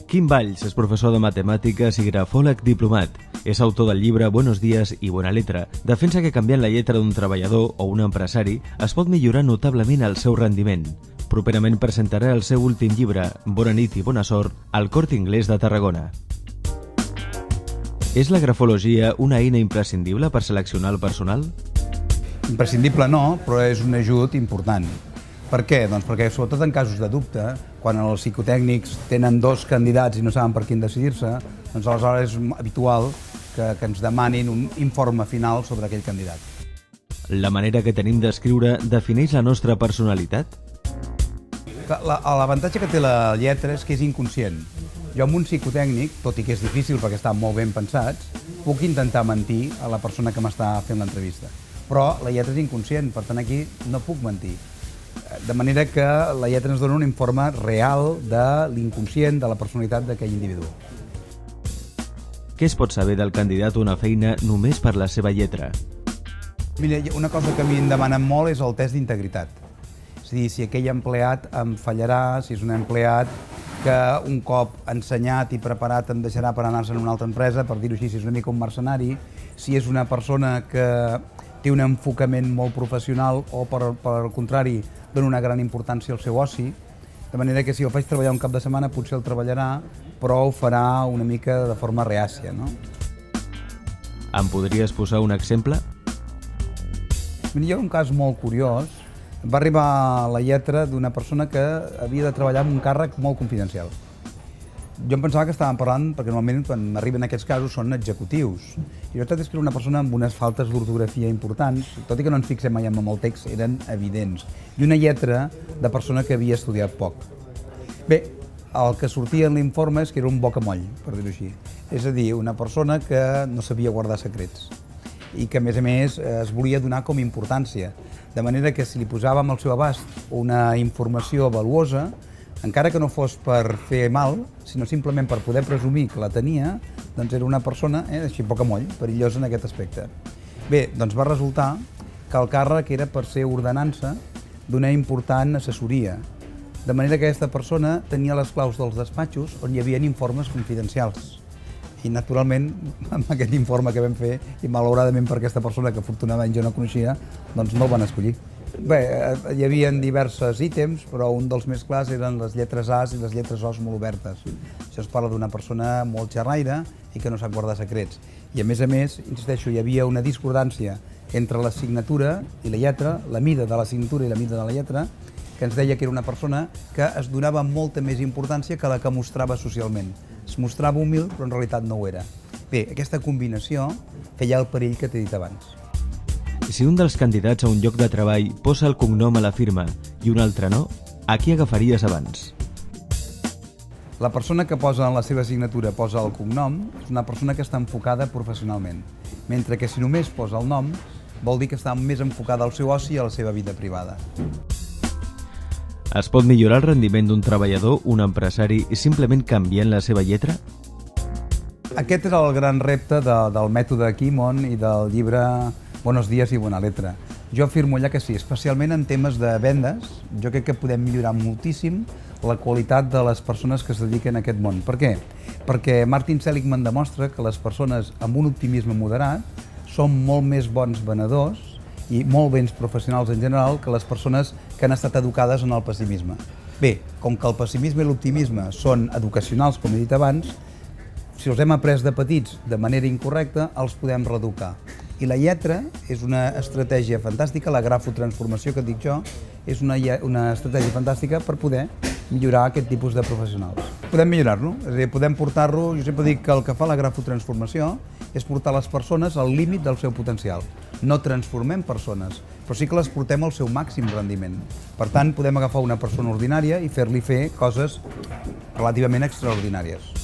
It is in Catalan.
Quim Valls és professor de matemàtiques i grafòleg diplomat. És autor del llibre Buenos días y buena letra. Defensa que canviant la lletra d'un treballador o un empresari es pot millorar notablement el seu rendiment. Properament presentarà el seu últim llibre, Bona nit i bona sort, al Corte Inglés de Tarragona. És la grafologia una eina imprescindible per seleccionar el personal? Imprescindible no, però és un ajut important. Per què? Doncs perquè, sobretot en casos de dubte, quan els psicotècnics tenen dos candidats i no saben per quin decidir-se, doncs aleshores és habitual que ens demanin un informe final sobre aquell candidat. La manera que tenim d'escriure defineix la nostra personalitat? L'avantatge que té la lletra és que és inconscient. Jo amb un psicotècnic, tot i que és difícil perquè estan molt ben pensats, puc intentar mentir a la persona que m'està fent l'entrevista. Però la lletra és inconscient, per tant aquí no puc mentir. De manera que la lletra ens dona un informe real de l'inconscient, de la personalitat d'aquell individu. Què es pot saber del candidat a una feina només per la seva lletra? Mira, una cosa que a mi em demanen molt és el test d'integritat. És a dir, si aquell empleat em fallarà, si és un empleat que un cop ensenyat i preparat em deixarà per anar-se a una altra empresa, per dir-ho així, si és una mica un mercenari, si és una persona que té un enfocament molt professional o, per al contrari, dona una gran importància al seu oci, de manera que si el faig treballar un cap de setmana potser el treballarà, però ho farà una mica de forma reàcia, no? Em podries posar un exemple? Mira, hi ha un cas molt curiós. Va arribar la lletra d'una persona que havia de treballar en un càrrec molt confidencial. Jo em pensava que estàvem parlant, perquè normalment quan arriben aquests casos són executius. I jo he d'escriure una persona amb unes faltes d'ortografia importants, tot i que no ens fixem mai en el text, eren evidents. I una lletra de persona que havia estudiat poc. Bé, el que sortia en l'informe és que era un bocamoll, per dir-ho així. És a dir, una persona que no sabia guardar secrets i que, a més, es volia donar com importància. De manera que si li posàvem al seu abast una informació valuosa, encara que no fos per fer mal, sinó simplement per poder presumir que la tenia, doncs era una persona així pocamoll, perillosa en aquest aspecte. Bé, doncs va resultar que el càrrec era per ser ordenança d'una important assessoria, de manera que aquesta persona tenia les claus dels despatxos on hi havia informes confidencials. I, naturalment, amb aquest informe que vam fer, i malauradament per aquesta persona que afortunadament jo no coneixia, doncs no el van escollir. Bé, hi havia diversos ítems, però un dels més clars eren les lletres A's i les lletres O's molt obertes. Això es parla d'una persona molt xerraire i que no sap guardar secrets. I, a més, insisteixo, hi havia una discordància entre la signatura i la lletra, la mida de la signatura i la mida de la lletra, que ens deia que era una persona que es donava molta més importància que la que mostrava socialment. Es mostrava humil, però en realitat no ho era. Bé, aquesta combinació feia el perill que t'he dit abans. Si un dels candidats a un lloc de treball posa el cognom a la firma i un altre no, a qui agafaries abans? La persona que posa en la seva signatura posa el cognom és una persona que està enfocada professionalment, mentre que si només posa el nom vol dir que està més enfocada al seu oci i a la seva vida privada. Es pot millorar el rendiment d'un treballador, un empresari, simplement canviant la seva lletra? Aquest és el gran repte del mètode Kimon i del llibre Buenos días y buena letra. Jo afirmo allà que sí, especialment en temes de vendes, jo crec que podem millorar moltíssim la qualitat de les persones que es dediquen a aquest món. Per què? Perquè Martin Seligman demostra que les persones amb un optimisme moderat són molt més bons venedors i molt bons professionals en general que les persones que han estat educades en el pessimisme. Bé, com que el pessimisme i l'optimisme són educacionals, com he dit abans, si els hem après de petits de manera incorrecta, els podem reeducar. I la lletra és una estratègia fantàstica, la grafotransformació que dic jo, és una estratègia fantàstica per poder millorar aquest tipus de professionals. Podem millorar-lo, és a dir, podem portar-lo, jo sempre dic que el que fa la grafotransformació és portar les persones al límit del seu potencial. No transformem persones, però sí que les portem al seu màxim rendiment. Per tant, podem agafar una persona ordinària i fer-li fer coses relativament extraordinàries.